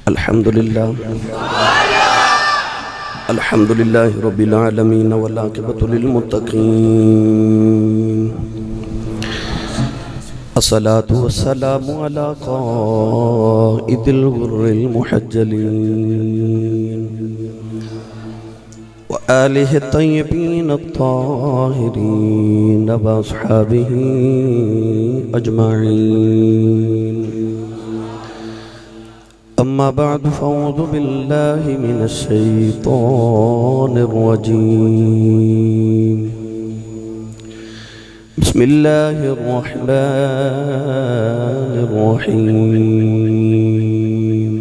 अल्हम्दुलिल्लाह रब्बिल आलमीन वल आक़िबतु लिल मुत्तक़ीन अस्सलातु वस्सलामु अला क़ाइदिल गुर्रिल मुहज्जलीन व आलिहि तय्यबीन अत्ताहिरीन व अस्हाबिही अजमईन। अम्मा बाद फ़अऊज़ु बिल्लाहि मिनश शैतानिर रजीम। बिस्मिल्लाहिर रहमानिर रहीम।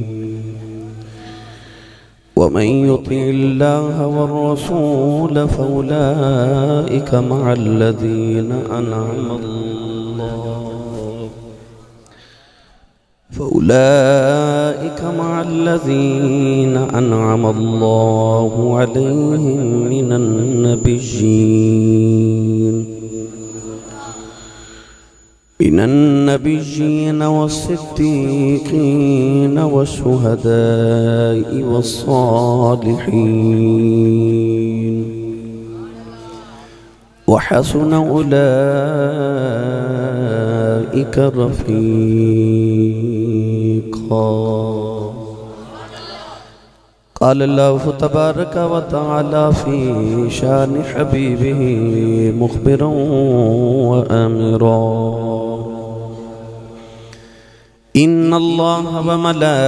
वमन युतिइल्लाह वर्रसूल फ़उलाइका मअल्लज़ीना अनअम अल्लाहु अलैहिम मिनन नबिय्यीन वस्सिद्दीक़ीन वश्शुहदाኢ वस्सालिहीन वहसुन उलाइका रफ़ीक़ा। क़ाल अल्लाहु तबारक व तआला फ़ी शानि हबीबिही मुख़बिरन व आमिरा। इन्नल्लाह व मलाइकतहु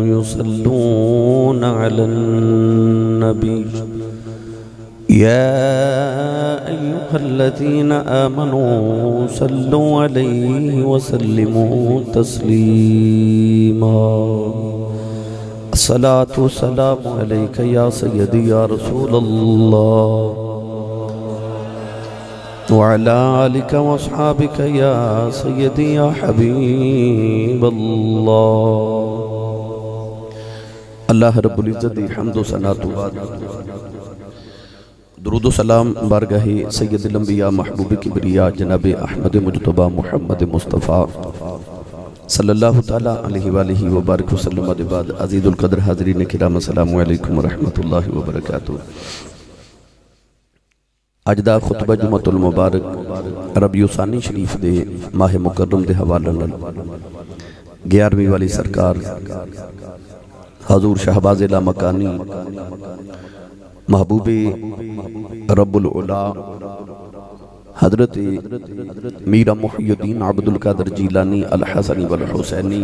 युसल्लूना अलन नबी या अय्युहल्लज़ीना आमनू सल्लु अलैहि वसल्लिमू तस्लीमा। अस्सलातु वस्सलामु अलैका या सय्यदी या रसूलल्लाह व अला आलिका व अस्हाबिका या सय्यदी या हबीबल्लाह। अल्लाह रब्बुल इज़्ज़त दी हम्द व सना तो बाद दुरूद सलाम बारगाहे सैयदुल अंबिया महबूब किबरिया जनाब अहमद मुज्तबा मुहम्मद मुस्तफ़ा सल्लल्लाहु ताला अलैहि वालिहि व बारिक वसल्लम के बाद अज़ीज़ुल क़द्र हाज़रीन किराम अस्सलामु अलैकुम व रहमतुल्लाहि व बरकातुहू। अज दा खुतबा जुमअतुल मुबारक रबीउ सानी शरीफ दे माह मुकर्रम दे हवाले नाल 11वीं वाली सरकार हजूर शहबाज़ लामकानी महबूबे रब्बुल उला हजरत मीरा मुहियुद्दीन अब्दुल कादिर जीलानी अल हसनी वल हुसैनी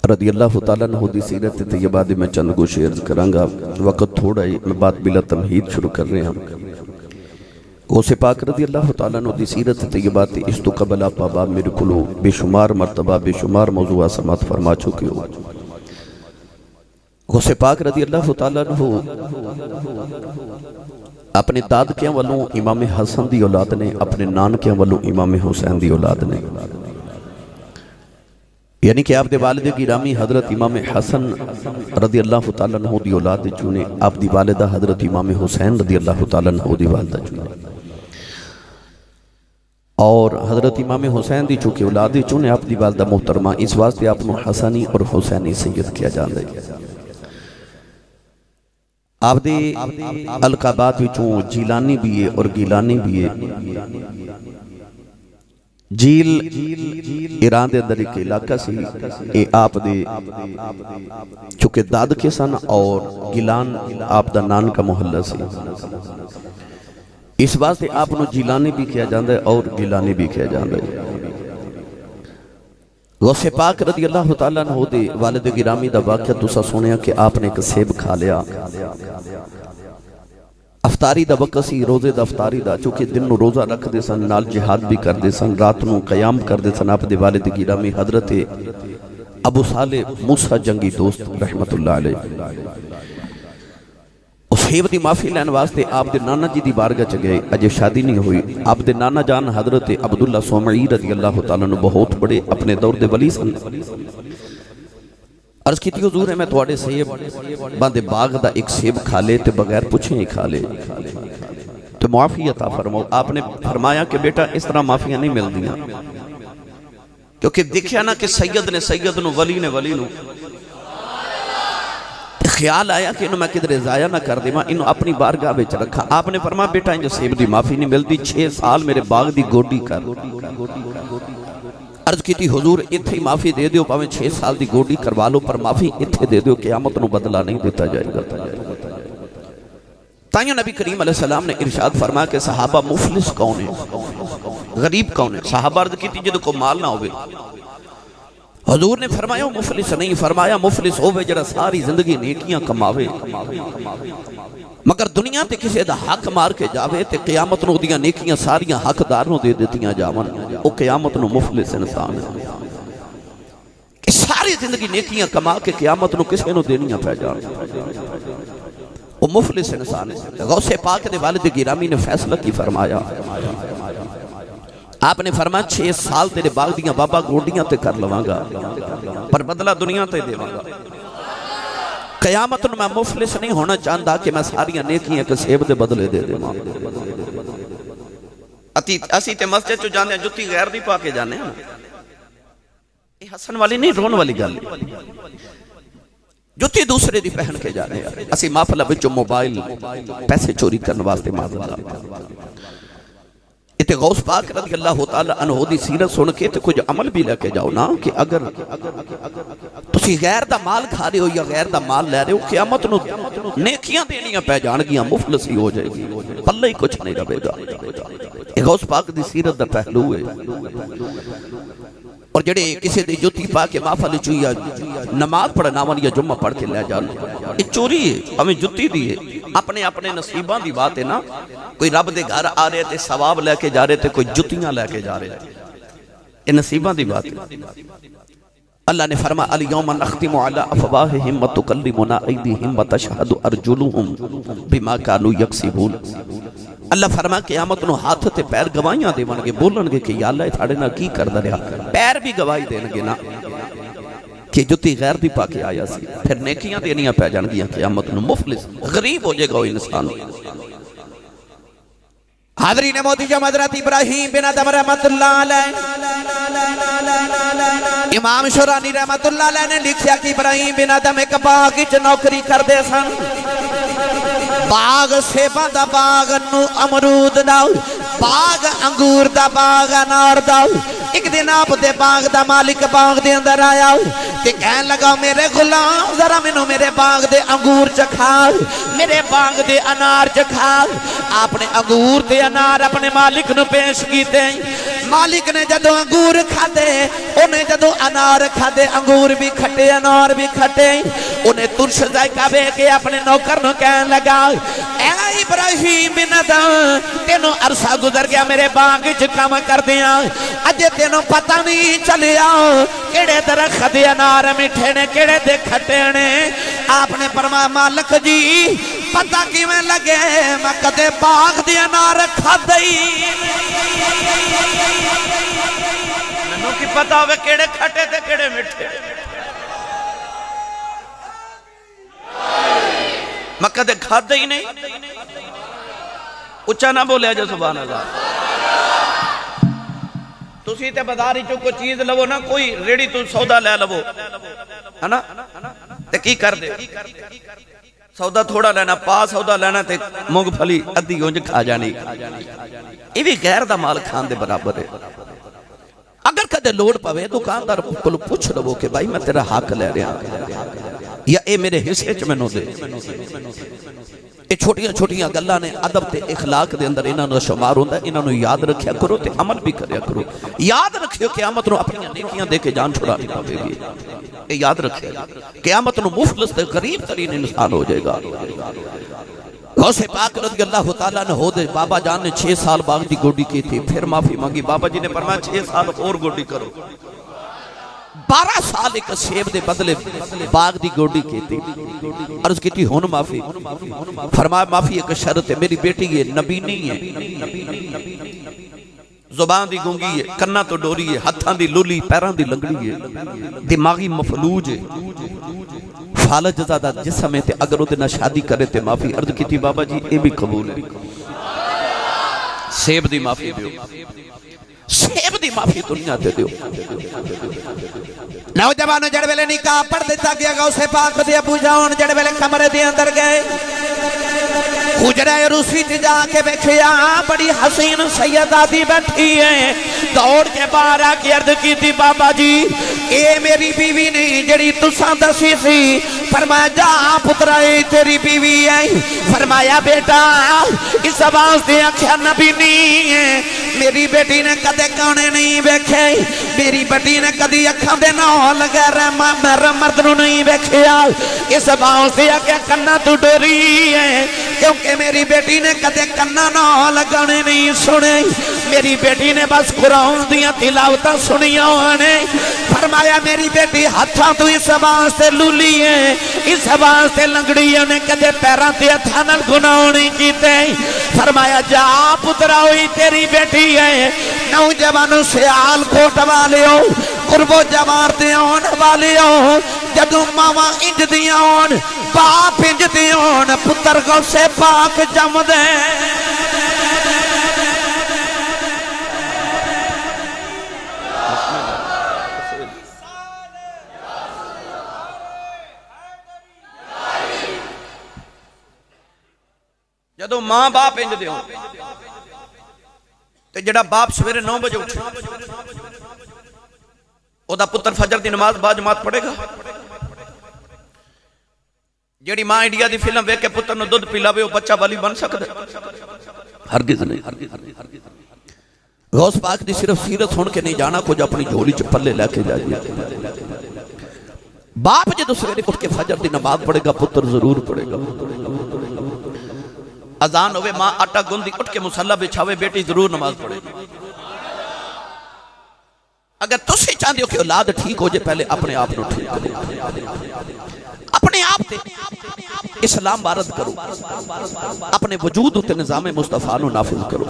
रदियल्लाहु ताला अन्हु दी सीरत तैयबा दे मैं चंद कुछ अर्ज करांगा। वक्त थोड़ा है, मैं बात बिला तमहीद शुरू कर रहे हैं। गौसे पाक रदियल्लाहु ताला अन्हु दी सीरत तैयबा ते इस तो कबल आप बाब मेरे को बेशुमार मरतबा बेशुमार मौज़ूआ समात फरमा चुके हो। गौसे पाक रदियल्लाहु ताला अन्हु अपने दादकियां वालों इमाम हसन दी औलाद ने, अपने नानकियां वालों इमाम हुसैन दी औलाद ने। यानी कि आपके वालिद गिरामी हजरत इमाम हसन रदियल्लाहु ताला अन्हु दी औलाद चुने, आप दी वालिदा हजरत इमाम हुसैन रदियल्लाहु ताला अन्हु दी वालिदा चुने। और हजरत इमाम हुसैन दी चूंकि औलाद चुने आप दी वालिदा मोहतरमा, इस वास्ते आपको हसनी और हुसैनी सैयद किया जाता है। आपदे अलकाबात विचों जीलानी भी है और गिलानी भी है। जील ईरान के अंदर एक इलाका सी, ये आप दे चुके दादके सन और गिलान आप दा नान का मोहल्ला सी। इस वास्ते आपनो जीलानी भी किया जाता है और गिलानी भी किया जाता है। गौसे पाक रदियल्लाहु ताला अन्हु दे वालिद गिरामी दा वाक़या तुसा सुनिया कि आपने एक सेब खा लिया। अफतारी दा वक्त सी, रोजे दा अफतारी दा, चूंकि दिन नूं रोजा रखते सन, नाल जिहाद भी करते सन, रात नूं कयाम करते सन। आप दे वालिद गिरामी हजरत अबू साले मूसा जंगी दोस्त रहमतुल्लाह अलैह उस हेब की माफ़ी लैन वास्ते आप दे नाना जी की बारगाह च गए। अजे शादी नहीं हुई। आप दे नाना जान हजरत अब्दुल्ला सोमई रज़ियल्लाहु ताला अन्हु बहुत बड़े अपने दौर के वली सन। अर्ज की हुजूर है मैं थोड़े सेब बांदे बाग दा एक सेब खा ले तो बगैर पुछे ही खा ले तो माफ़ी अता फरमाओ। आपने फरमाया कि बेटा इस तरह माफ़ियाँ नहीं मिलदियाँ। क्योंकि देखा ना कि सैयद ने सैयद नूं, वली ने वली नूं, ख्याल आया कि इन्हों मैं किधरे ज़ाया ना कर देवां, इन्हों अपनी बारगाह में रखा। आपने फरमाया बेटा इंज सेब की माफ़ी नहीं मिलती, 6 साल मेरे बाग की गोडी कर। अर्ज की हुजूर इत्थे ही माफ़ी दे दो, भावें 6 साल की गोडी करवा लो, पर माफ़ी इत्थे दे दो, क़यामत नूं बदला नहीं दिता जाएगा। ताइयों नबी करीम अलैहिस्सलाम ने इरशाद फरमाया कि सहाबा मुफलिस कौन है, गरीब कौन है। सहाबा अर्ज की जिहदे को माल ना होवे, हुजूर ने फरमाया मुफलिस नहीं, फरमाया मुफलिस होवे जिहड़ा सारी जिंदगी नेकियां कमावे मगर दुनिया ते किसी दा हक मार के जावे ते क़यामत नूं ओदियां नेकियां सारियां हकदार नूं दे दित्तियां जावन, ओ क़यामत नूं मुफलिस इंसान है कि सारी जिंदगी नेकियां कमा के क़यामत नूं किसी नूं देनियां पै जाण, वो मुफलिस इंसान है। गौसे पाक दे वालिद गिरामी ने फैसला की फरमाया, आपने फरमाया 6 साल तेरे बाग दियां बाबा गोडियां ते कर लवांगा, पर बदला दुनिया ते देवांगा। क़यामत नूं मैं मुफलिस नहीं होना चाहता कि मैं सारियां नेकियां एक सेब दे बदले दे देवां। असी ते मस्जिद चो जाने जुत्ती गैर दी पा के जाने, ये हसन वाली नहीं रोन वाली गल, जुत्ती दूसरे दी पहन के जाने। असी महफिल विचों मोबाइल पैसे चोरी करने वास्ते माज़अल्लाह इतने गौस पाक रज़ी अल्लाह तआला अन्हु दी सीरत सुन के तो कुछ अमल भी लेके जाओ ना, कि अगर तुसी गैर दा माल खा रहे हो या गैर दा माल ले रहे हो, क़यामत नूं नेकियां देनियां पै जाणगियां, मुफलिसी हो जाएगी, पल्ले ही कुछ नहीं रहेगा। ये गौस पाक दी सीरत दा पहलू है। और जेडे किसी दी जुत्ती पा के महफिल च या नमाज पढ़ना वन या जुम्मा पढ़ के ले जान, ये चोरी है, हमें जुत्ती दी है। अपने अपने नसीबां दी बात है ना, कोई रब दे घर आ रहे थे सवाब लैके जा रहे थे, कोई जुत्तियां लैके जा रहे थे, ये नसीबां दी बात है। अल्लाह ने फरमाया अल यौमा नख्तिमु अला अफ़वाहिहिम व तुकल्लिमुना अयदीहिम व तशहदु अर्जुलुहुम बिमा कानू यक्सिबून। अल्लाह फरमाया क़यामत नूं हाथ ते पैर गवाहियां देवणगे, बोलणगे कि या अल्लाह साडे नाल की करदा रहा, पैर भी गवाही देणगे ना कि जुत्ती गैर दी पा के आया सी। फिर नेकियां देनियां पै जाणगियां, क़यामत नूं मुफलिस गरीब हो जाएगा वो इंसान। हाज़रीन मोहतरम हज़रत इब्राहीम बिन अदम रहमतुल्लाह अलैह, इमाम शुरानी रहमतुल्लाह अलैह ने लिखा कि इब्राहीम बिन अदम एक बाग विच नौकरी करदे सन। बाग सेबां दा बाग, अमरूद दा बाग, अंगूर दा बाग, अनार दा। एक दिन आप दे बाग दा मालिक बाग दे अंदर आया ते कहन लगा मेरे गुलाम जरा मैनू मेरे बाग दे अंगूर चखा, मेरे बाग दे अनार चखा। आपने अंगूर ते अनार अपने मालिक नू पेश कीते। मालिक ने जदों अंगूर खादे, उन्हें जदों अनार खादे, अंगूर भी खट्टे अनार भी खट्टे, उन्हें तुरश जायका वेख के अपने नौकर नू कहन लगा ऐ इब्राहीम बिन अदम, तेनों अरसा गुजर गया मेरे बाग च काम करदियां, अजे तेनों पता नहीं चलिया केड़े दरख्त दे अनार मिठे ने केड़े दे खट्टे ने। आपने फरमाया मालिक जी पता किवें लगे, मैं कदे बाग दे अनार खादे ही मैनू की पता होवे केड़े खट्टे ते केड़े मिठे, मैं कदे खादे ही नहीं। उच्चा ना बोलिया जो सुभान अल्लाह। तुसी ते बाजार चो कोई चीज लवो ना, कोई रेड़ी तू सौदा ले लवो है ना, ते की कर दे सौदा थोड़ा लेना, पा सौदा लेना ते मूंगफली अद्धी उंज खा जानी, ये भी गैर दा माल खान दे बराबर है। अगर कदे लोड़ पवे दुकानदार को पूछ लवो कि भाई मैं तेरा हक ले रहा या ए मेरे हिस्से च मैनू दे। ये छोटियां छोटियां गल्लां ने अदब ते इखलाक दे अंदर इन्हां दा शुमार हुंदा, इन्हां नू याद रखिया करो ते अमल भी करया करो। याद रखियो क़यामत नू अपनी नेकियां दे के जान छुड़ानी पवेगी, ये याद रखियो क़यामत नू मुफलिस ते गरीब तरीन इंसान हो जाएगा। गौसे पाक रज़ी अल्लाह तआला अन्हु दे बाबा जान ने 6 साल बाग दी गोडी की थी, फिर माफी मांगी। बाबा जी ने फरमाया 6 साल और गोडी करो। 12 साल एक सेब दे बदले बाग दी गोडी की थी। अर्ज की हुन माफी, फरमाया माफी एक शर्त है, मेरी बेटी है नबी नहीं है, जुबान दी गूंगी है, कन्ना तो डोरी है, हत्थां दी लुली, पैरां दी लंगड़ी है, दिमागी मफलूज है, फालज ज़्यादा जिस्म है, अगर उहदे नाल शादी करे ते माफी। अर्ज की बाबा जी ये भी कबूल है, सेब दी माफी दियो। सेब दी माफी दुनिया ते दियो। नौजवान जड़ वेले निकाह पढ़ दिता गया गौसे पाक दे अबू जान जड़ वेले कमरे दे अंदर गए हुजरा रूसी च जाके देखिया बड़ी हसीन सैयदा दी बैठी है। दौड़ के बाहर आके अर्ज की थी बाबा जी ए मेरी बीवी नहीं जड़ी तुसा दसी सी। फरमाया जा पुत्रा ए तेरी बीवी है। फरमाया बेटा इस वास्ते आख्या नबी नहीं है मेरी बेटी ने कदे गाने नहीं वेखे मेरी बेटी ने कदी अखा दे नाल गैर मर्द नूं नहीं वेखिया इस वास्ते आख्या कन्ना तू डोरी है क्योंकि मेरी बेटी ने कदे कन्ना नाल गाने नहीं सुने मेरी बेटी ने बस कुरान दियां तिलावतां सुनियां ने। फरमाया मेरी बेटी हाथां तू इस वास्ते लूली है इस वास्ते लंगड़ी ने कदे पैरां ते हत्थां नाल गुनाह नहीं कीते। फरमाया जा पुत्रा हुई तेरी बेटी है। नौजवानों सियाल कोट वाले हो कुर्बो जवार ते आने वाले हो जदों मावा इंज दियां होन बाप इंज दे होन पुत्र गौसे पाक जमदे। जदों मां बाप इंज दे होन ते जड़ा बाप सवेरे 9 बजे उठे ओदा पुत्र फजर की नमाज बाद जमात पढ़ेगा। जेड़ी मां इंडिया की फिल्म वेख के पुत्र नूं दुध पिलावे वो बच्चा वाली बन सकता हरगिज नहीं। गौस पाक की सिर्फ सीरत सुन के नहीं जाना कुछ अपनी झोली च पल्ले लैके जाइए। बाप जो सवेरे उठ के फजर की नमाज पढ़ेगा पुत्र जरूर पढ़ेगा। अजान होवे मां आटा गुंदी उठ के मुसल्ला बिछावे बेटी जरूर नमाज पढ़ेगी। अगर तुसी चाहते हो कि औलाद ठीक हो जाए पहले अपने आप को ठीक करो अपने आप ते इस्लाम वारद करो अपने वजूद उत्ते निजाम मुस्तफा नूं नाफिज करो।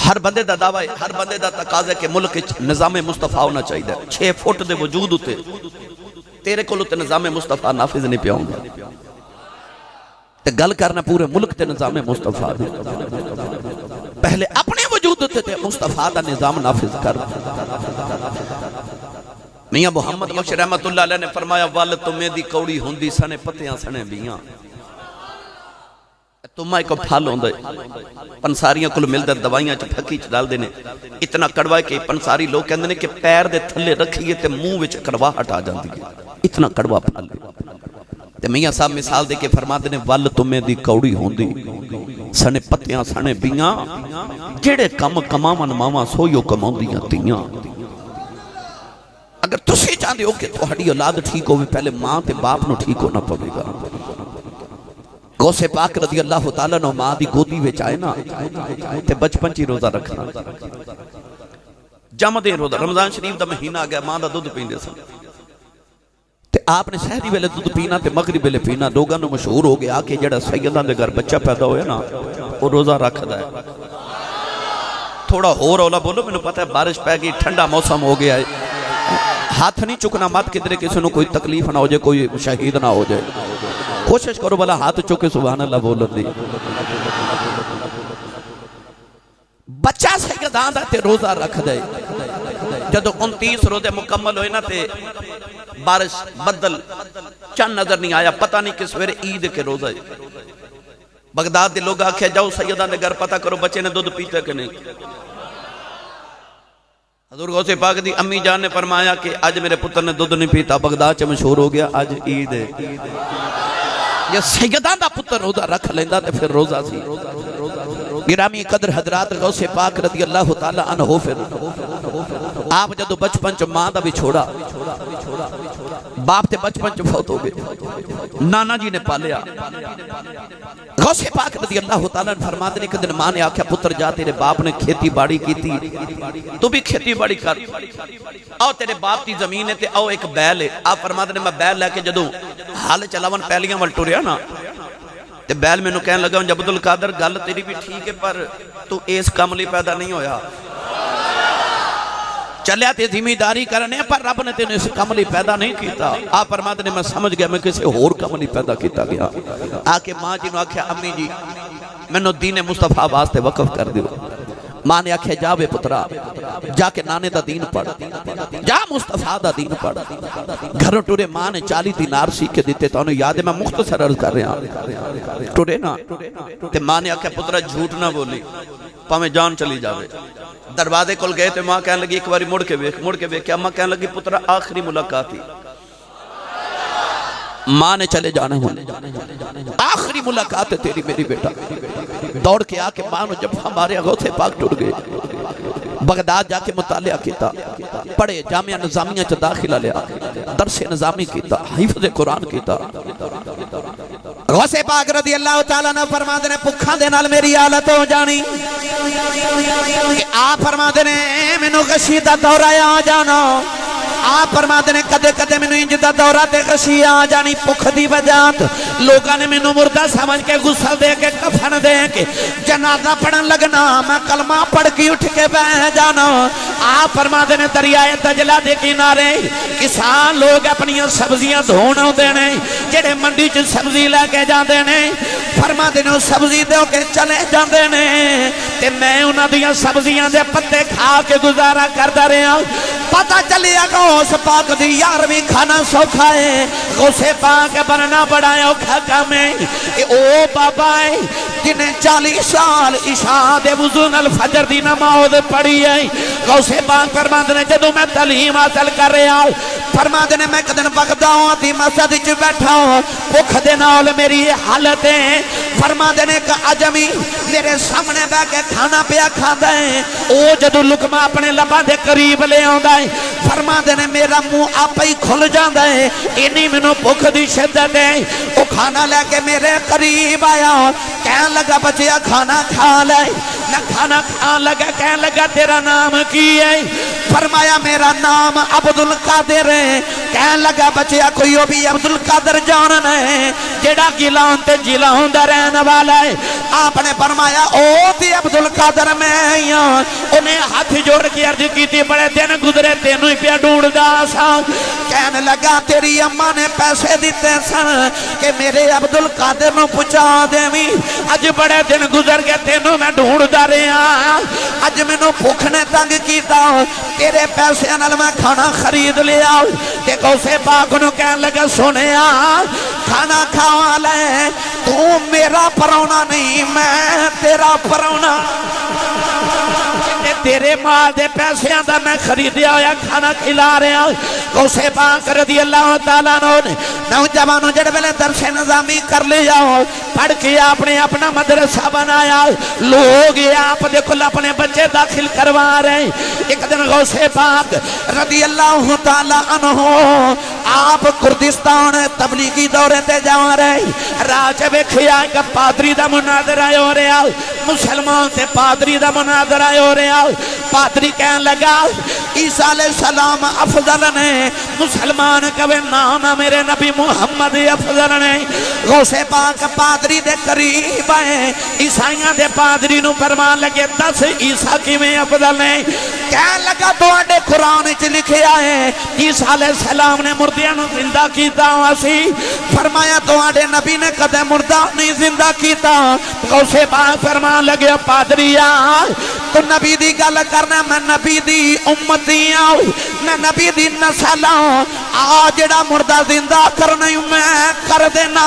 हर बंदे दा दावा है हर बंदे दा तकाजा कि मुल्क विच निजाम मुस्तफा होना चाहिए। 6 फुट दे वजूद उत्ते तेरे कोल उत्ते निजाम मुस्तफा नाफिज नहीं पिया हुंदा ते गल करना पूरे मुल्क ते निजाम मुस्तफा दी। पहले अपने वजूद ते मुस्तफा दा निजाम नाफिज कर। मियां मुहम्मद बख्श रहमतुल्लाह अलैह ने फरमाया वल तुमे दी कौड़ी हुंदी सने पत्तियां सने बियां। तुमा एक फल होंदा पंसारियां कोल मिलदा दवाइयां च फक्की च डालदे ने इतना कड़वा कि पंसारी लोग कहंदे ने कि पैर दे थल्ले रखिए ते मुंह विच कड़वाहट आ जांदी है इतना कड़वा फल। ते मियां साहब मिसाल दे के फरमाते ने वल तुमे दी कौड़ी होंदी सने पत्तियां सने बियां जेड़े कम कमावन मावां सोयो कमाउंदियां तियां। अगर तुसी चाहते हो कि तुहाडी औलाद ठीक होवे पहले मां ते बाप नूं ठीक होना पवेगा। गौसे पाक रज़ी अल्लाह तआला नो मां दी गोदी विच आए ना ते बचपन च रोजा रखना जमदे रोजा रमजान शरीफ दा महीना आ गया मां दा दुध पींदे सन ते आपने सहरी वेले दुध पीना ते मगरिब वेले पीना लोगों को मशहूर हो गया कि जेड़ा सैयदां दे घर बच्चा पैदा होया ना वो रोजा रखदा है। थोड़ा होर औला बोलो मैनूं पता है बारिश पै गई ठंडा मौसम हो गया है हाथ नहीं चुकना मत किधरे किसी को कोई तकलीफ ना हो जाए कोई शहीद ना हो जाए। कोशिश करो भला हाथ चुके सुभान अल्लाह बोलन दी। बच्चा सैयदां दा ते रोजा रख दे जदों 29 रोजे मुकम्मल होए ना ते बारिश बदल चंद नजर नहीं आया पता नहीं कि सवेरे ईद के रोजा है। बगदाद के लोग आखे जाओ सैयदां दे घर पता करो बच्चे ने दुध पीते कि नहीं। हजूर गौसे पाक दी अम्मी जान ने फरमाया कि आज मेरे पुत्र ने दुध नहीं पीता बगदाद च मशहूर हो गया आज ईद है। ये सैयदां दा पुत्र रोजा रख लेंदा ते फिर रोजा सी। गिरामी कदर हजरात गौसे पाक रज़ी अल्लाह तआला अन्हु फिर आप जदों बचपन च मां दा विछोड़ा बाप ते बचपन च फौत हो गए नाना जी ने पालिया। गौसे पाक रज़ी अल्लाह तआला फरमाते ने एक दिन मां ने आख्या पुत्र जा तेरे बाप ने खेती बाड़ी की तू भी खेती बाड़ी कर आओ तेरे बाप की जमीन है ते आओ एक बैल है। आप फरमाते ने मैं बैल लैके जदों हल चलावन पैलियां वल टुरिया ना ते बैल मैनू कहन लगा अब्दुल कादर गल तेरी भी ठीक है पर तू इस काम लई पैदा नहीं होया चलिया ते जिम्मेदारी करने पर रब ने तेन इस काम लई पैदा नहीं किया। आप फरमाते ने मैं समझ गया मैं किसी होर काम लई पैदा किया गया। आके मां जी ने आख्या अम्मी जी मैनू दीन मुस्तफा वास्ते वकफ कर दियो। मां ने आख्या जा वे पुत्रा जाके नाने दा दीन पढ़, जा मुस्तफा दा दीन पढ़। घरों टुरे मां ने 40 दिनार सीख के दिते। तो याद है मैं मुख्तसर अर्ज कर रहा टुरे ना ते मां ने आख्या पुत्रा झूठ ना बोली भावें जान चली जावे। दरवाजे कोल गए तो मां कहने लगी एक बार मुड़ के वेख। अम्मा कहने लगी पुत्रा आखिरी मुलाकात ही मां ने चले जाना हो, आखिरी मुलाकात है तेरी मेरी बेटा। दौड़ के आके मां ने जब हमारे गौसे पाक टूट गए, बगदाद जाके मुतालिया किया, पढ़े जामिया निजामिया च दाखिला लिया, दरसे निजामी किया, हिफ्ज़ कुरान किया। गौसे पाक रज़ी अल्लाह तआला ने फरमाते ने भुखा दे नाल मेरी हालत हो जानी कि आप फरमाते ने मैनू गशी दा दौरा आ जाना। आप फरमाते ने कदे कदे मैनू इंज दा दौरा ते गशी आ जानी। भुख दी वजह लोगों ने मैनू मुर्दा समझ के गुस्सा दे के कफन दे के जनाजा पढ़न लगना, मैं कलमा पढ़ के उठ के बह जाना। आप फरमाते ने दरियाए दजला दे किनारे किसान लोग अपनी सब्जियां धोन आउंदे ने, जेड़े मंडी च सब्जी लैके जाते ने, फरमाते ने सब्जी दे के चले जाते ने ते मैं उन्हां दी सब्जियां दे पत्ते खा के गुजारा करदा रहा। पता चलिया गौस पाक दी 11वीं खाना सौखा है, गौसे पाक बनना बड़ा औखा काम है। ओ बाबा है जिन्हें 40 साल इशा दे वुज़ू नाल फजर दी नमाज़ पढ़ी है। गौसे पाक फरमाते ने जदों मैं तालीम हासिल कर रहा, फरमाते ने मैं एक दिन बगदाद दी मस्जिद च बैठा, भुख दे नाल मेरी हालत है। फरमाते ने एक अजमी मेरे सामने बैठ के खाना पिया खांदा है, ओ जदों लुकमा अपने लबां दे करीब ले आउंदा है, फरमाते ने मेरा मुंह आपे ही खुल जाता है, इन्नी मैनू भुख दी शिद्दत है। वो खाना लैके मेरे करीब आया, कहन लगा बच्चिया खाना खा ले। मैं खाना खान लगा, कहन लगा तेरा नाम की है? फरमाया मेरा नाम अब्दुल कादिर है। कहन लगा बच्चिया कोई भी अब्दुल कादिर जानना है जेड़ा गिलान ते जिलान दा रहने वाला है? आपने फरमाया ओ ती अब्दुल कादिर मैं ही हां। उन्हें हाथ जोड़ के अर्ज की बड़े दिन गुजरे तेनू ही पिया ढूंढदा सा। कहन लगा तेरी अम्मा ने पैसे दिते सन कि मेरे अब्दुल कादिर नू पहुंचा देवी, अज बड़े दिन गुजर गए तेनू मैं ढूंढदा रहा, अज मैनू भुख ने तंग कीता, तेरे पैसे नाल मैं खाना खरीद लिया। ते गौसे पाक नू कहन लगा सोनिया खाना खावा ले, तू मेरा परौना नहीं मैं तेरा परौना, तेरे माल दे पैसों का मैं खरीदिया होया खाना खिला रहा। गौसे पाक रज़ी अल्लाह तआला ने नौजवानों जेड़े वेले दरसे निज़ामी कर लिया, पढ़ के आपने अपना मदरसा बनाया, लोग आप देखो अपने बच्चे दाखिल करवा रहे। एक दिन गौसे पाक रज़ी अल्लाह तआला अन्हु आप कुर्दिस्तान तबलीगी दौरे ते जा रहे, राह च वेखिया एक पादरी दा मुनाज़रा हो रहा, मुसलमान ते पादरी दा मुनाज़रा हो रहा। पादरी कहन लगा ईसा अलैहिस्सलाम अफजल ने, मुसलमान कवे नाम मेरे नबी मुहम्मद अफजल ने। गौसे पाक पादरी दे करीब आए, ईसाइयां दे पादरी नू फरमान लगे दस ईसा किवें अफजल ने? कहन लगा तुहाडे कुरान च लिखिया है ईसा अलैहिस्सलाम ने मुर्दियां नू जिंदा कीता सी। फरमाया तुहाडे नबी ने कदे मुर्दा नहीं जिंदा कीता। गौसे पाक फरमान लगे पादरिया तू नबी दी गल करना, मैं नबी दी उम्मती आं, मैं नबी दी नस्ल आं, आ जेड़ा मुर्दा जिंदा करना मैं कर देना।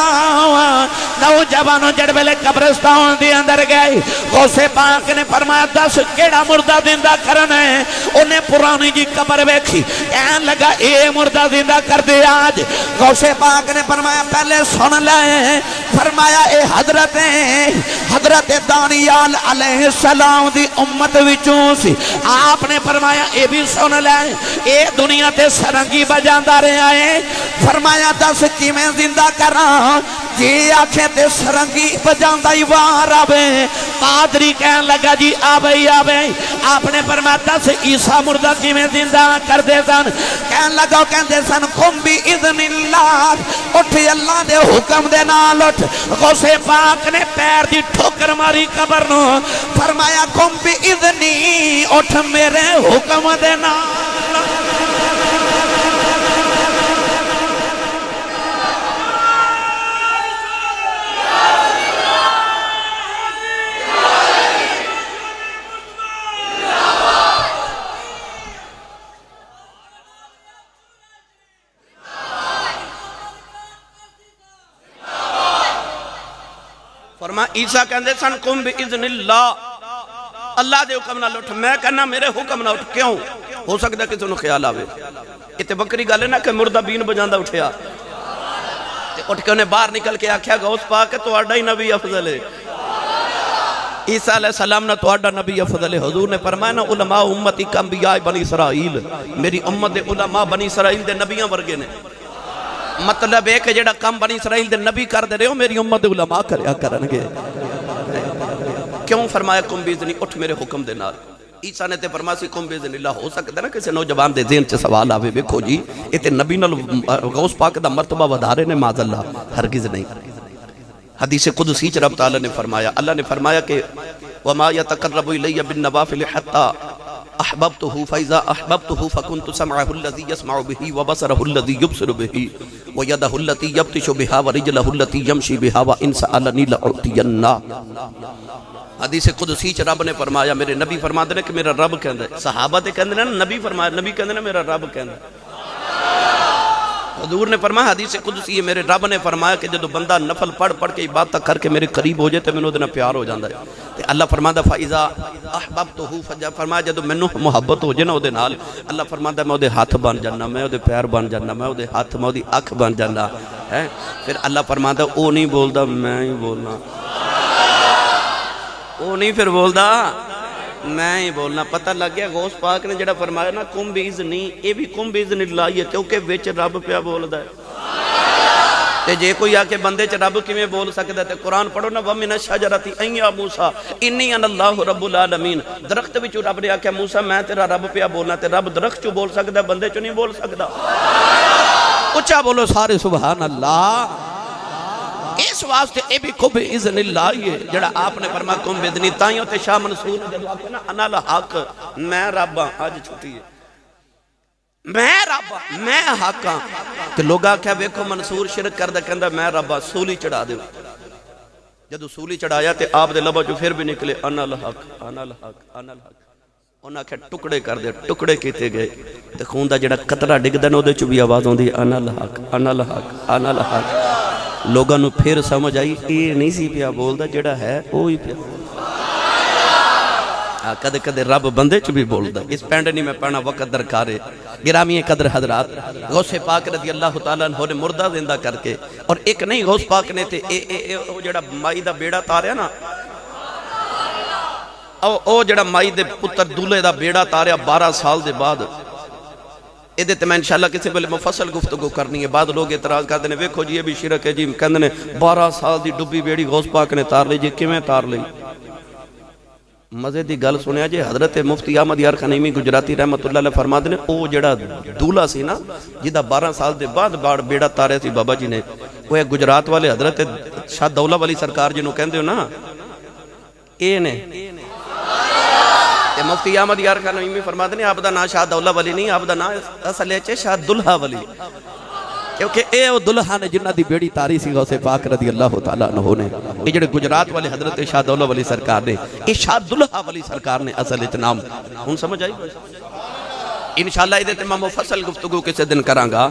नौजवानों जड़ वेले कब्रिस्तान दे अंदर गए, गौसे पाक ने फरमाया दस केड़ा मुर्दा जिंदा करना है? उन्हें पुरानी जी कब्र वेखी, कहन लगा ए मुर्दा जिंदा कर दे आज। गौसे पाक ने फरमाया पहले सुन ले, फरमाया ए हजरत दानियाल अलैहिस्सलाम दी उम्मत विचों सी। आपने फरमाया ए भी सुन ले, ए दुनिया ते सरंगी बजांदा रहा है। फरमाया दस किवें जिंदा करा? जे आखे ते सरंगी बजांदा ही वार आवे। पादरी कहन लगा जी आवे ही आवे। आपने फरमाया दस ईसा मुर्दा किवें जिंदा करदे सन? कहन लगा कहंदे सन कुम बि इज़्निल्लाह, उठ अल्लाह दे हुक्म दे नाल उठ। गौसे पाक ने पैर दी ठोकर मारी कब्र नू, फरमाया कुम बि इज़नी, उठ मेरे हुक्म दे नाल। फरमा ईसा कहते सन कुम बिइज़्निल्लाह, अल्लाह के हुक्म नाल उठ। मैं कहना मेरे हुक्म नाल उठ। क्यों? हो सकता किसी को ख्याल आवे इतने बकरी गल है ना कि मुर्दा बीन बजांदा उठिया उठ के उन्हें बाहर निकल के आख्या गौस पाक तुहाडा ही नबी अफजल है। ईसा अलैहिस्सलाम ना तुहाडा नबी अफजल है। हुजूर ने फरमाया ना उलमा उम्मती का अंबिया बनी इसराइल, मेरी उम्मत दे उलमा बनी इसराइल दे नबियां वर्गे ने। मतलब है कि जेड़ा काम बनी इसराइल दे नबी करदे रहे हो मेरी उम्मत दे उलमा करया करनगे। क्यों फरमाया कुम बिइज़्नी, उठ मेरे हुक्म दे नाल। ईसा ने ते फरमाया सी कुम बिइज़्निल्लाह। हो सकदा ना किसी नौजवान दे ज़हन च सवाल आवे, वेखो जी ये ते नबी नाल गौस पाक दा मर्तबा वधारे ने, माज़अल्लाह, हरगिज़ नहीं। हदीस कुदसी च रब तआला ने फरमाया, अल्लाह ने फरमाया कि वमा यतकर्रबु इलैया बिन्नवाफिल हत्ता अहबब्तुहु फइज़ा अहबब्तुहु फकुन्तु समअहु अल्लज़ी यस्मअु बिही व बसरहु अल्लज़ी युबसिरु बिही व यदहु अल्लती यब्तिशु बिहा व रिजलहु अल्लती यमशी बिहा व इन सअलनी लउतियन्ना। हदीस कुदसी च रब ने फरमाया, मेरे नबी फरमाते ने कि मेरा रब कहंदा। सहाबा ते कहंदे ने नबी फरमाया, नबी कहंदे ने मेरा रब कहंदा। हुजूर ने फरमाया हदीस कुदसी, मेरे रब ने फरमाया कि जो बंदा नफल पढ़ पढ़ के इबादत करके मेरे करीब हो जाए तो मैनूं उहदे नाल प्यार हो जाता है। तो अल्लाह फरमांदा फाइज़ा अहबब्तुहु फजा, फरमाया जो मैनूं मुहब्बत हो जाए ना उहदे नाल, अल्लाह फरमांदा मैं उहदे हथ बन जाना, मैं उहदे पैर बन जाना, मैं उहदे हथ, मैं उहदी अख बन जाना है। फिर अल्लाह फरमांदा वो नहीं बोलता, मैं ही बोलना। वो नहीं फिर बोलता, मैं ही बोलना। पता लग गया गौस पाक ने जड़ा फरमाया ना कुम बिइज़्नी, ये भी कुम बिइज़्निल्लाह ही है, क्योंकि विच रब पिया बोलदा है। ते जे कोई आके बंदे च रब किवें बोल सकदा है? ते कुरान पढ़ो ना, वमिन शजरती अय्या मूसा इन्नी अनल्लाहु रब्बुल आलमीन। दरख्त विच रब ने आख्या मूसा मैं तेरा रब पिया बोलना। ते रब दरख्त चो बोल सकदा, बंदे चो नहीं बोल सकदा। उच्चा बोलो सारे सुभान अल्लाह। इस वास्ते ये भी कुम बिइज़्निल्लाह ही है जड़ा आपने फरमाया कुम बिइज़्नी। ताइयों ते शाह मंसूर ने जब आखे ना अनल हक, मैं रब हां, अज छुट्टी है, मैं रब हां, मैं हक हां। ते लोग आख्या वेखो मंसूर शिरक करदा, कहंदा मैं रब हां, सूली चढ़ा दो। जदों सूली चढ़ाया ते आप दे लबों चों फिर भी निकले अनल हक, अनल हक, अनल हक। उन्हें आख्या टुकड़े कर दे, टुकड़े किए गए ते खून दा जड़ा कतरा डिगदा ना उहदे चों भी आवाज़ आउंदी अनल हक, अनल हक, अनल हक। लोगों को फिर समझ आई ये नहीं सी पिया बोलता, जेड़ा है वो ही पिया। कदे कदे रब बंदे च भी बोलता। इस पिंड नहीं मैं पढ़ना, वक्त दरकार है। गिरामी कदर हजरात, गौसे पाक रज़ी अल्लाह तआला अन्हु ने मुर्दा जिंदा करके, और एक नहीं गौस पाक ने ते ओ जेड़ा माई दा बेड़ा तारिया ना, ओ जेड़ा माई दे पुत्र दूल्हे दा बेड़ा तारिया 12 साल दे बाद। ये तो मैं इंशाअल्लाह किसी वेले मुफसल गुफ्तगू करनी है। बाद लोग इतराज करते हैं, वेखो जी ये भी शिरक है जी। कहते हैं 12 साल की डुब्बी बेड़ी गौस पाक ने तार ली जी, किवें तार ली? मजे की गल सुनिया जी, हजरत मुफ्ती अहमद यार खनीमी गुजराती रहमतुल्लाह अलैह फरमाते ने, वो जेड़ा दूल्हा सी ना जिदा 12 साल के बाद बेड़ा तारिया सी बाबा जी ने, वो गुजरात वाले हजरत शाह दौला वाली सरकार जिन्होंने कहते हो ना, ये ने मुफ्ती अहमद यार खनीमी फरमाते ने आपका नाम शाह दौला वली नहीं, आपका नाम असल शाह दुल्हा वली, क्योंकि ये वो दुल्हा ने जिन्हों की बेड़ी तारी सी गौसे पाक रज़ी अल्लाह तआला अन्हु ने। ये जो गुजरात वाले हजरत शाह दौला वली सरकार ने, ये शाह दुल्हा वली सरकार ने असल नाम। हुण समझ आई? इंशाअल्लाह इहदे ते मैं मुफसल गुफ्तगू किसी दिन करांगा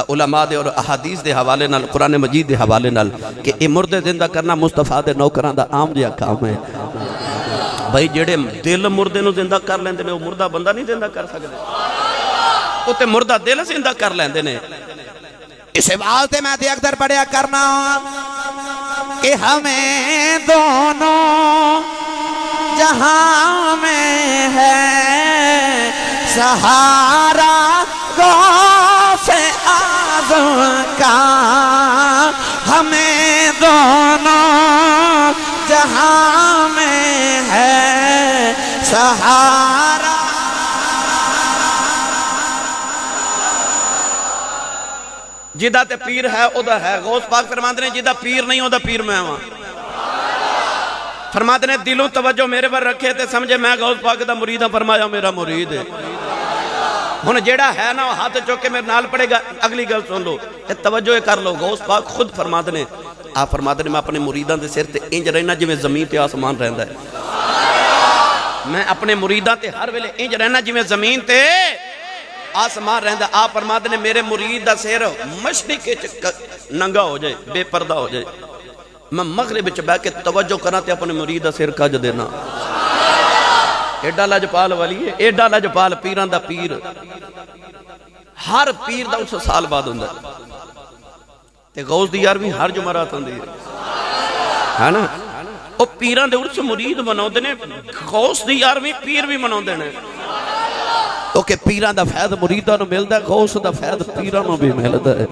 उलमा दे और अहादीस के हवाले नाल, कुरान मजीद के हवाले नाल, कि ये मुर्दे जिंदा करना मुस्तफा दे नौकरां दा आम जिहा काम है। भाई जेड़े दिल मुर्दे नूं जिंदा कर लेंदे ने, वो मुर्दा बंदा नहीं जिंदा कर सकदे, उत्ते मुर्दा दिल जिंदा कर लेंदे ने। इस वास्ते मैं ते अक्सर पढ़िया करना कि हमें दोनों जहां में है सहारा गौसे आज़म का, हमें दोनों जहां में है सहारा। जिदा ते पीर है ओदा है। गौस पाक फरमाते ने जिदा पीर नहीं ओदा पीर मैं वा। फरमाते ने दिलों तवज्जो मेरे पर रखे ते समझे मैं गौस पाक दा मुरीद हां। फरमाया मेरा मुरीद है। हुण जेड़ा है ना हाथ चुक के मेरे नाल पड़ेगा। अगली गल सुन लो, तवज्जो कर लो। गौस पाक खुद फरमाते ने, आप फरमाते ने मैं अपने मुरीदां दे सिर ते इंज रहना जिवें जमीन ते आसमान रहंदा है। मैं अपने मुरीदां ते हर वेले इंज रहना जिवें जमीन ते आसमान रहंदा। आप फरमाते ने मेरे मुरीद दा सिर मशरिक च नंगा हो जाए, बेपर्दा हो जाए, मैं मगरिब च बह के तवज्जो करा तो अपने मुरीद का सिर कज देना। एडा लजपाल वाली है, एडा लजपाल पीरां दा पीर। हर पीर दा उस साल बाद हुंदा ते गौस दी यार भी हर जुमरात हुंदी है ना। वो पीरां दे उर्स मुरीद मनाउंदे ने, गौस दी यार भी पीर भी मनाउंदे ने। क्योंकि पीरां दा फैज़ मुरीदां नूं मिलदा है, गौस दा फैज़ पीरां नूं भी मिलदा है।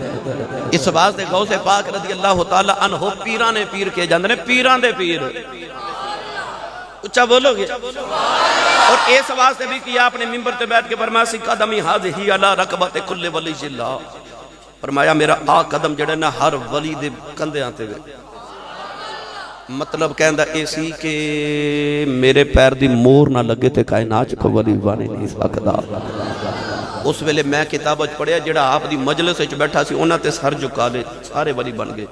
इस वास्ते गौसे पाक रज़ी अल्लाह तआला अन्हु पीरां ने पीर के जांदे ने, पीरां दे पीर। उच्चा बोलोगे। और इस वास्ते भी कि आपने मिंबर पे बैठ के फरमाया सी कदमी हाज़िही अला रकबत कुल्ले वली जिल्ला, फरमाया मेरा आ कदम जड़े ना हर वली दे कंधे ते वे। मतलब कहंदा ए सी कि मेरे पैर दी मोर ना लगे ते कायनात च कोई वली बन नहीं सकदा। उस वेले मैं किताब पढ़िया जिहड़ा आप दी मजलिस विच बैठा सी उन्हां ते सर झुका ले सारे वली बन गए।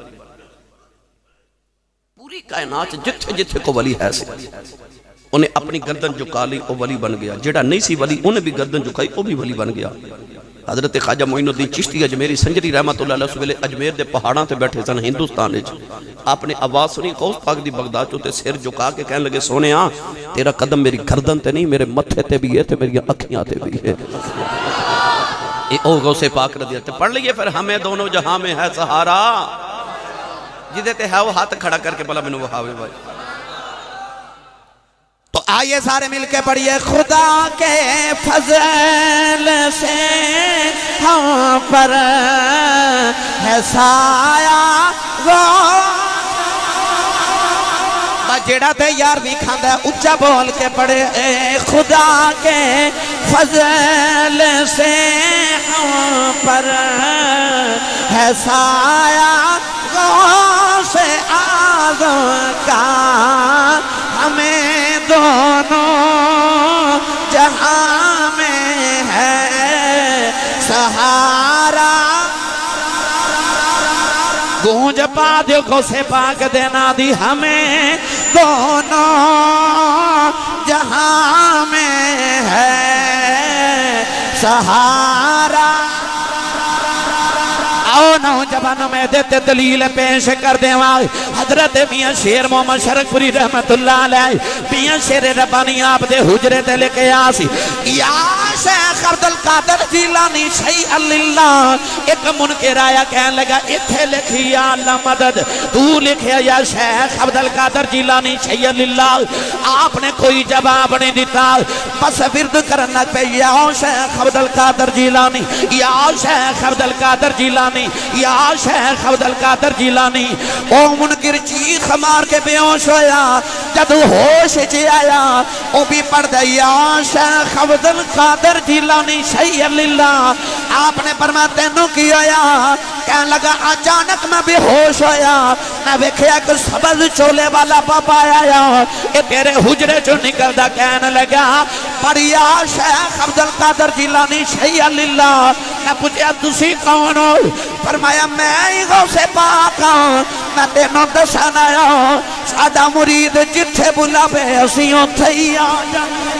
पूरी कायनात जिथे जिथे को वली है सी उन्हें अपनी गर्दन झुका ली, वो वली बन गया। जिहड़ा नहीं सी वली उन्हें भी गर्दन झुकाई, वो भी वली बन गया। हजरत ख्वाजा मोइनुद्दीन चिश्ती अजमेरी संजरी रहमतुल्लाह अलैह उस वेले अजमेर के पहाड़ों से बैठे सन हिंदुस्तान में। आपने आवाज़ सुनी गौस पाक दी बगदाद चो ते सिर झुका के कहने लगे सोने तेरा कदम मेरी गर्दन ते नहीं मेरे मत्थे ते भी है ते मेरी अखियां ते भी है। ओ गौसे पाक रज़ी अल्लाह। पढ़ लीजिए फिर हमें दोनों जहां में है सहारा, जिदे ते है वो हाथ खड़ा करके भला मैनू वहावे भाई। तो आइए सारे मिलके पढ़िए खुदा के फजल से हम पर है साया वो जेड़ा ते यार भी खांदा उच्चा बोल के पढ़े खुदा के फजल से हम पर है साया से आज़म का हमें दोनों जहां में है सहारा। गूंज पा दो गौसे पाक देना दी हमें दोनों जहां में है सहारा। आओ नौजवानों में देते दलील पेश कर देवा। हजरत मियां शेर मोहम्मद शरकपुरी रहमतुल्लाह अलैह मियां शेर रब्बानी आप दे हुजरे ते लेके आसी या शेख अब्दुल कादिर जिलानी शई अल्लाह। एक मुनकर आया कहने लगा इथे लिखी या अल्लाह मदद, तू लिखया या शेख अब्दुल कादिर जिलानी शई अल्लाह। आपने कोई जवाब नहीं दिता, बस विरद करना पे या शेख अब्दुल कादिर जिलानी, या शेख अब्दुल कादिर जिलानी, या शेख अब्दुल कादिर जिलानी। ओ मुनकर चीख मार के बेहोश होया, जब होश च आया ओ भी पढ़ दिया शेख अब्दुल कादिर जिलानी शई अल्लाह। आपने फरमाया तेनू की होया? कहने लगा अचानक मैं बेहोश होया, मैं वेखिया कि सब्ज चोले वाला बाबा आया, ये तेरे हुजरे चो निकलदा। कहने लगा बढ़िया शेख अब्दुल कादिर जिलानी शई अल्लाह। मैं पूछया तुसी कौन हो? फरमाया मैं ही गौसे पाक हां, मैं तेनों दसन आया साडा मुरीद जिथे बुलावे असीं उत्थे ही आ जांदे।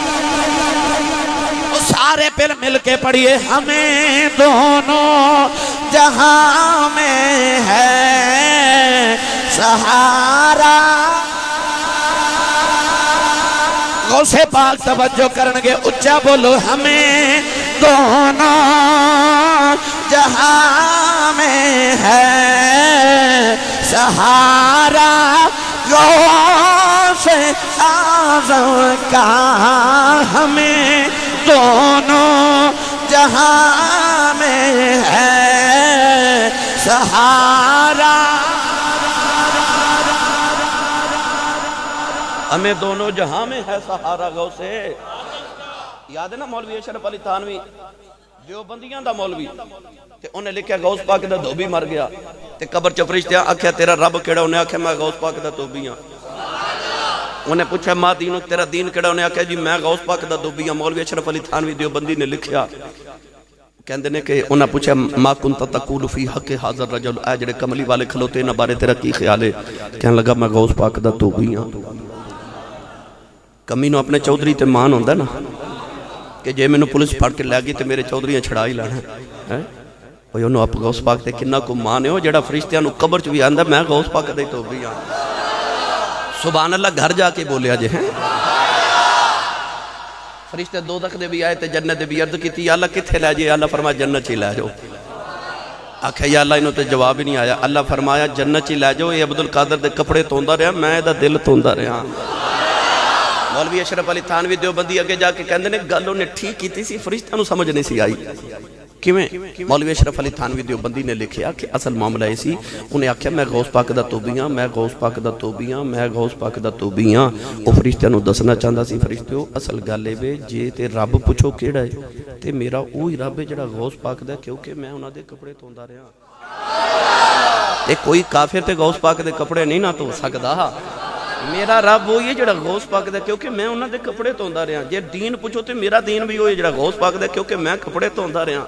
सारे फिर मिलके पढ़िए हमें दोनों जहां में है सहारा। गौसे पाक तवज्जो करनगे उच्चा बोलो हमें दोनों जहां में है सहारा। गौसे आज़म का हमें दोनों जहां में है सहारा। हमें दोनों जहां में है सहारा। गौसे याद है ना मौलवी अशरफ अली थानवी देवबंदियां दा मौलवी, ते उन्हें लिखा गौस पाक दा धोबी मर गया ते कब्र च फरिश्तियां आख्या तेरा रब केड़ा? उन्हें आख्या मैं गौस पाक दा धोबी हां। उन्हें पूछा मां दीन तेरा दीन केड़ा? उन्हें आख्या जी मैं गौस पाक दा धोबी हां। मौलवी अशरफ अली थानवी देवबंदी ने लिखा, कहंदे ने कि उन्हें पूछा मा कुंता तकूल फी हक हाज़र रजुल, ए जेड़े कमली वाले खलोते इन्हां बारे तेरा की ख्याल है? कहने लगा मैं गौस पाक दा धोबी हां। कमी नूं अपने चौधरी ते मान हुंदा ना कि जे मैनू पुलिस फड़ के लै गई तो मेरे चौधरियां छड़ा ही लैना है। ਉਹਨੂੰ ਆਪ ਗੌਸ ਪਾਕ ਤੇ ਕਿੰਨਾ ਕੁ ਮਾਣ ਹੈ ਉਹ ਜਿਹੜਾ ਫਰਿਸ਼ਤਿਆਂ ਨੂੰ ਕਬਰ 'ਚ ਵੀ ਆਂਦਾ ਮੈਂ ਗੌਸ ਪਾਕ ਦੇ ਧੋਬੀ ਹਾਂ। ਸੁਭਾਨ ਅੱਲਾਹ घर जाके बोलिया जे हैं। फरिश्ते दोज़ख दे भी आए ते जन्नत दे भी अर्ज की अल्लाह कित्थे लै जाए? अल्लाह फरमाया जन्नत च ही लै जाओ। आखे या अल्लाह इन्हों तो जवाब ही नहीं आया। अल्लाह फरमाया जन्नत च ही लै जाओ। ये अब्दुल कादर दे कपड़े धोंदा रहा, मैं इहदा दिल धोंदा रहा। मौलवी अशरफ अली थानवी देवबंदी अगे जाके कहंदे ने गल उन्हें ठीक कीती सी, फरिश्तियां नूं समझ नहीं सी आई। किवें? मौलवी अशरफ अली थानवी देवबंदी ने लिखिया कि असल मामला यह सी, उन्हें आख्या मैं गौस पाक दा तोबी हाँ, मैं गौस पाक दा तोबी हाँ, मैं गौस पाक दा तोबी हाँ। वो फरिश्तियां नूं दसना चाहता सी, फरिश्तिओ असल गल ए वे जे ते रब पुछो किहड़ा है ते मेरा वही रब है जिहड़ा गौस पाक दा, क्योंकि मैं उन्हां दे कपड़े धोंदा रहा। ते कोई काफिर ते गौस पाक दे कपड़े नहीं ना धो सकदा। मेरा रब वही है जिहड़ा गौस पाक दा, क्योंकि मैं उन्हां दे कपड़े धोंदा रहा। जे दीन पुछो तो मेरा दीन भी वही जिहड़ा गौस पाक दा, क्योंकि मैं कपड़े धोंदा रहा।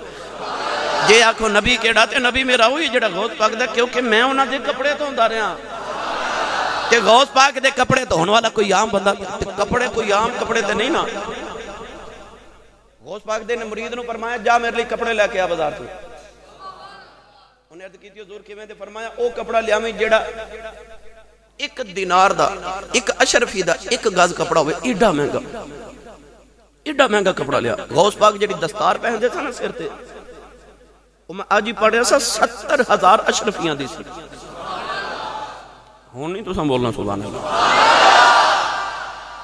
जे आखो नबी केड़ा ते नबी मेरा वही जिहड़ा गौस पाक दा, क्योंकि मैं उन्हां दे कपड़े धोंदा रहा। ते गौस पाक दे कपड़े धोण वाला कोई आम बंदा, कपड़े कोई आम कपड़े ते नहीं ना। गौस पाक दे ने मुरीद नूं फरमाया जा मेरे लिए कपड़े लेके आ बाजार तो। उन्हें अर्ज कीती हुजूर किवें? ते फरमाया ओ कपड़ा लियावीं जेड़ा एक दिनार दा, एक अशरफी दा एक गज कपड़ा होवे, एडा महंगा कपड़ा लिया। गौस पाक जेड़ी दस्तार पहनदे सन सिर ते, मैं अज ही पढ़िया सा 70,000 अशरफियां दी सी। हुण नहीं तुसां बोलना सुभान अल्लाह।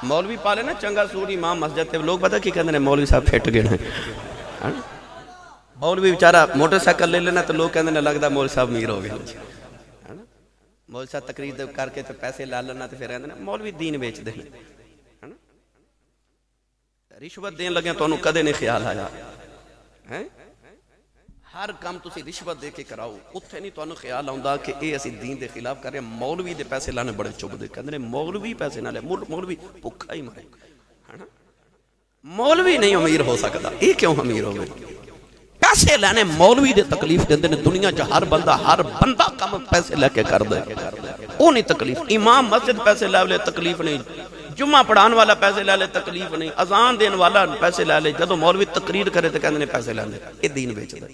मौलवी पाले ना चंगा सूट इमाम मस्जिद ते लोग पता की कहते हैं मौलवी साहब फिट गए हैं। मौलवी बेचारा मोटरसाइकिल ले लेना तो लोग कहते हैं लगता मौलवी साहब अमीर हो गए। मौलवी साहब तकरीर करके तो पैसे ला लेना तो फिर कहते मौलवी दीन बेचते हैं। रिश्वत देन लगे तो कदे नहीं ख्याल आया है? हर काम तुसी रिश्वत दे के कराओ, उत्थे नहीं तुहानू ख्याल आउंदा कि ये असीं दीन दे खिलाफ कर रहे हैं। मौलवी दे पैसे लाने बड़े चुभदे, कहंदे ने मौलवी पैसे ना ले, मौलवी भुखा ही मरे है ना। मौलवी नहीं अमीर हो सकता, ये क्यों अमीर हो गए? पैसे लेने मौलवी दे तकलीफ देंदे ने। दुनिया च हर बंदा काम पैसे लेके कर दे, वो नहीं तकलीफ। इमाम मस्जिद पैसे लै ले तकलीफ नहीं, जुम्मा पढ़ाने वाला पैसे लै ले तकलीफ नहीं, अजान देने वाला पैसे लै ले। जदों मौलवी तकरीर करे तो कहंदे ने पैसे लैंदे, ये दीन बेचदा।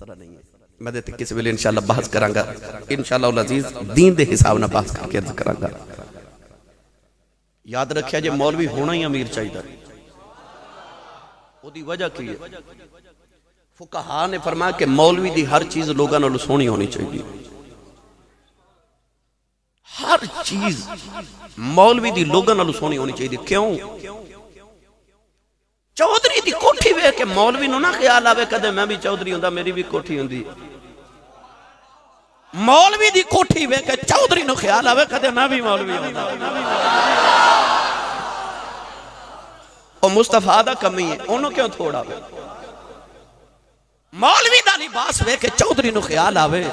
नहीं है। मैं देते किसी वेले इंशाअल्लाह बहस करांगा, इंशाअल्लाह अजीज दीन दे हिसाब नाल बहस करके अर्ज करांगा। याद रखिया जे मौलवी होना ही अमीर चाहिए। ओदी वजह की है? फुकहा ने फरमाया कि मौलवी दी हर चीज लोगों नाल सोहनी होनी चाहिए। हर चीज मौलवी दी लोगों नाल सोहनी होनी चाहिए। क्यों? चौधरी दी कोठी वेख के मौलवी नूं ना ख्याल आवे कदे मैं भी चौधरी हुंदा, मेरी भी कोठी हुंदी। मौलवी दी कोठी वेख के चौधरी नूं ख्याल आवे कदे मैं भी मौलवी हुंदा। ओ मुस्तफा दा कमी है, ओनू क्यों थोड़ा आवे? मौलवी दा लिबास वेख के चौधरी नूं ख्याल आवे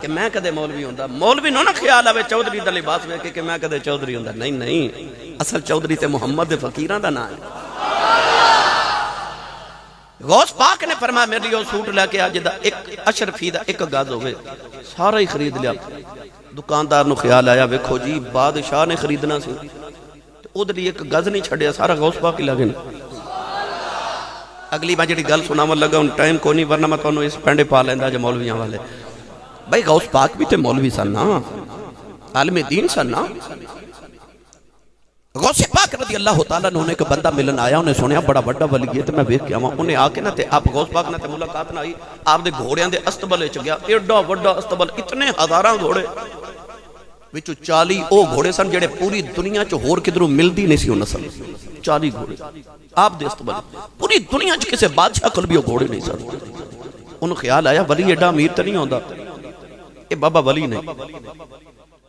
कि मैं कदे मौलवी हुंदा। मौलवी नूं ना ख्याल आवे चौधरी दा लिबास वेख के मैं कदे चौधरी हुंदा। नहीं नहीं, असल चौधरी ते मुहम्मद दे फकीरां दा नाम है। गौस पाक ने फरमाया मेरे लिए सूट लेके आ जिदा एक अशरफी दा एक गज होवे, सारा ही खरीद लिया। दुकानदार नूं ख्याल आया वेखो जी बादशाह ने खरीदना सी, उहदे लिए एक गज नहीं छड्डिया, सारा गौस पाक ही लगे। अगली बार जी गल सुनावन लगा हूँ टाइम को नहीं, वरना मैं तुहानू इस पेंडे पा लैंदा जे मौलवियां वाले। भाई गौस पाक भी तो मौलवी सन ना, आलिम दीन सन ना। गौसे पाक रज़ी अल्लाह तआला ने एक बंदा मिलन आया, उन्हें सुनिया बड़ा बड़ा वली है, तो मैं वेख के आवां। उन्हें आके ना ते आप गौस पाक नाल ते मुलाकात ना आई, आपदे घोड़ियां दे अस्तबल च गया। एडा वड्डा अस्तबल, इतने हजारां घोड़े, विचों 40 वो घोड़े सन जेड़े पूरी दुनिया च होर किधरों मिलदी नहीं सी। नस्ल 40 घोड़े आप दे अस्तबल, पूरी दुनिया च किसी बादशाह कोल भी वो घोड़े नहीं सन। उन्हें ख्याल आया वली एडा अमीर तो नहीं होंदा, ये बाबा वली नहीं।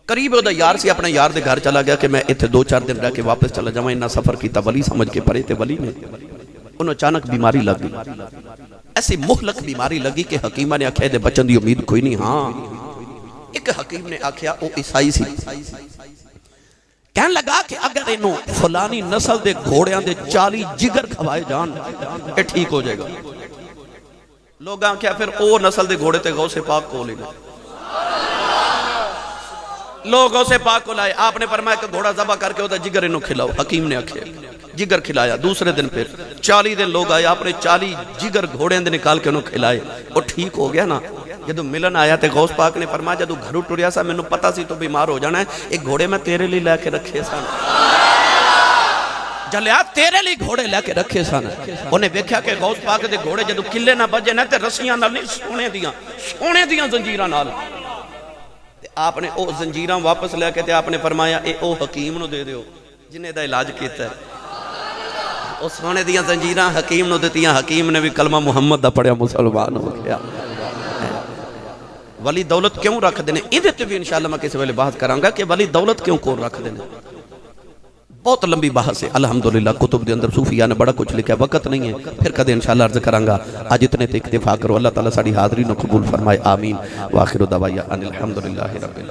करीब ओदा यार सी, अपने यार दे घर चला गया कि मैं इत्थे 2-4 दिन रह के वापस चला जावां। इन्ना सफर किया, वली समझ के परे ते वली ने। उन्हें अचानक बीमारी लग गई, ऐसी मुहलक बीमारी लगी कि हकीमा ने आख्या इहदे बचन दी उम्मीद कोई नहीं। हाँ, एक हकीम ने आख्या, वो ईसाई सी, कहने लगा कि अगर इनू फलानी नस्ल दे घोड़ियां दे 40 जिगर खवाए जान ये ठीक हो जाएगा। लोग आख्या फिर वो नस्ल दे घोड़े ते गौसे पाक को लेना। लोग गौसे पाक को लाए, आपने फरमाया कि घोड़ा ज़बा करके ओदा जिगर इनू खिलाओ। हकीम ने आख्या जिगर खिलाया। दूसरे दिन फिर 40 दिन लोग आए, आपने 40 जिगर घोड़े दे निकाल के उन्होंने खिलाए। वो ठीक हो गया ना। जो मिलन आया तो गौस पाक ने फरमाया जदों घरों टुरिया सा मैनू पता सी तो बीमार हो जाना है, एक घोड़े मैं तेरे लिए लैके रखे सन। जलिया तेरे लिए घोड़े लैके रखे सन। उन्हें वेख्या कि गौस पाक के घोड़े जदों किले ना बजे ना तो रस्सियां नाल नहीं, सोने दियां जंजीरां नाल। आपने वो जंजीरां वापस लैके ते आपने फरमाया ए ओ हकीम नूं दे दिओ जिन्हें दा इलाज किया। वो सोने दियां जंजीरां हकीम नूं दित्तियां। हकीम ने भी कलमा मुहम्मद दा पढ़िया, मुसलमान हो गया। वली दौलत क्यों रखते हैं, ये भी इंशाअल्लाह मैं किसी वेले बात करांगा कि वली दौलत क्यों कौन रखते हैं। बहुत लंबी बहस है। अल्हम्दुलिल्लाह कुतुब के अंदर सूफिया ने बड़ा कुछ लिखा, वक्त नहीं है, फिर कदे इंशाअल्लाह अर्ज करांगा। आज इतने ते इक्तिफा करो। अल्लाह ताला साडी हाज़री नूं कबूल फरमाए। आमीन। वाखिरु दवाया अनिल हम्दुलिल्लाहि रब्बिल